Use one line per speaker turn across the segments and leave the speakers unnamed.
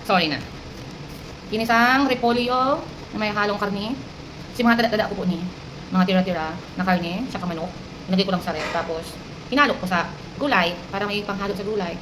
Sorry na. Ginisang repolyo na may halong karne. Kasi mga dada-dada ko po ni. Mga tira-tira na karne, saka manok. Nilagay ko lang sa ref. Tapos, hinalo ko sa gulay para may panghalo sa gulay.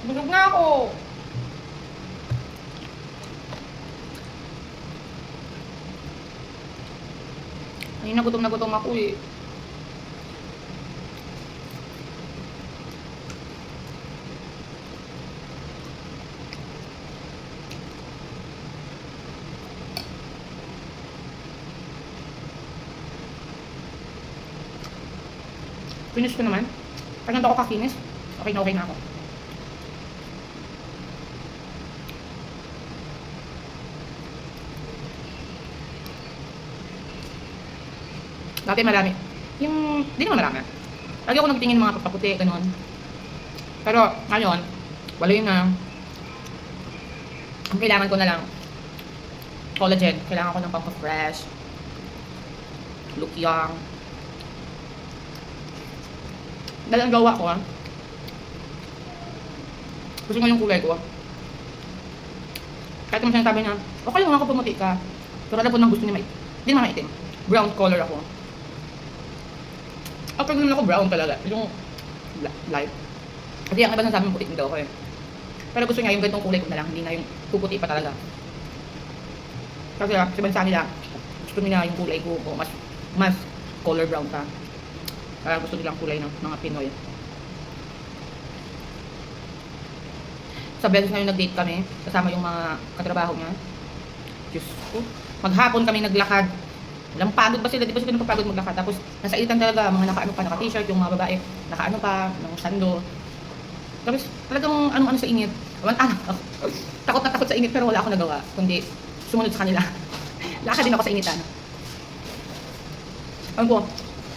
Busog na ako. Ay, nagutom na gutom ako eh. Finish ko naman. Pag nandito ako kakinis, okay na ako. Dati marami. Yung, di naman marami. Lagi ako nagtingin ng mga papaputi, ganun. Pero, ngayon, wala yun na. Ang kailangan ko na lang, collagen. Kailangan ko ng pampa-fresh. Look young. Dahil ang gawa ko, gusto ko yung kulay ko. Kahit naman sinasabi niya, okay lang ako pumuti ka. Pero alam ko nang gusto niya hindi naman maitim. Brown color ako. Pag naman ako brown talaga, yung light. Kasi ang iba nang sabi puti daw ako eh. Pero gusto niya yung ganitong kulay ko na lang, hindi na yung puputi pa talaga. Kasi sa bansa nila, gusto nila yung kulay ko o mas color brown ka. Kaya gusto nilang kulay ng mga Pinoy. Sa beses ngayon nag-date kami, kasama yung mga katrabaho niya. Diyos ko. Maghapon kami naglakad. Walang pagod ba sila? Di ba sila napapagod maglakad? Tapos nasa ilitan talaga, mga naka-ano pa, naka-t-shirt, yung mga babae, naka-ano pa, ng sando. Tapos talagang ano-ano sa init. Takot na takot sa init pero wala ako nagawa. Kundi sumunod sa kanila. Lakad din ako sa initan. Ano po?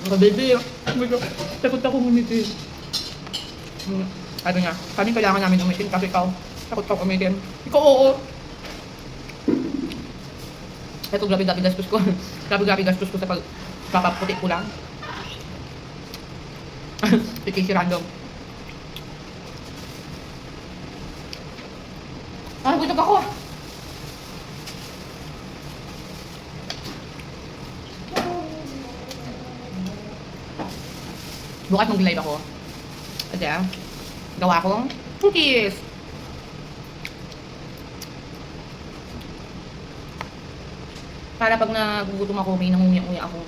Mga baby. Medyo takot ako umitin. Sabi niya, kami kailangan namin umitin kasi ikaw, takot ka umitin. Ikaw oo. Ito grabe gastos ko. grabe gastos ko sa papaputi ko lang. Si random. Ah, gutom ako. Bukas mag-live ako. Kasi gawa akong cookies. Para pag nagugutom ako, may nangunguya-nguya ako.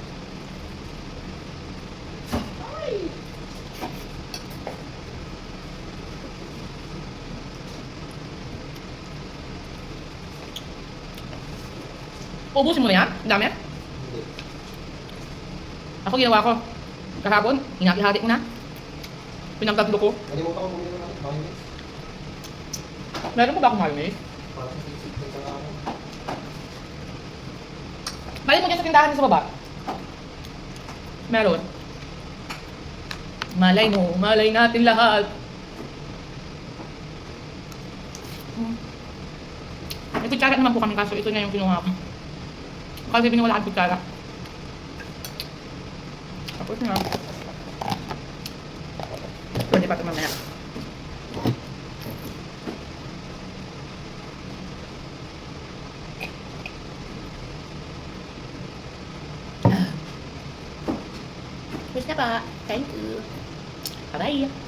Ubusin mo na yan? Ang dami? Ako ginawa ko. Kahapon, hinati-hati ko na. Pinagtatlo ko.
Nalimutan ko bumili ng mayonnaise.
Meron pa ba akong mayonnaise?
Para sa sisig ng kailangan.
Balik mo dyan sa tindahan sa baba. Meron. Malay mo, malay natin lahat. May kutsara naman po kami kaso ito na yung kinuha ko. Kasi wala kang kutsara. Tapos na. Pwede pa ito mamaya. Tapos na pa. Thank you. Bye-bye.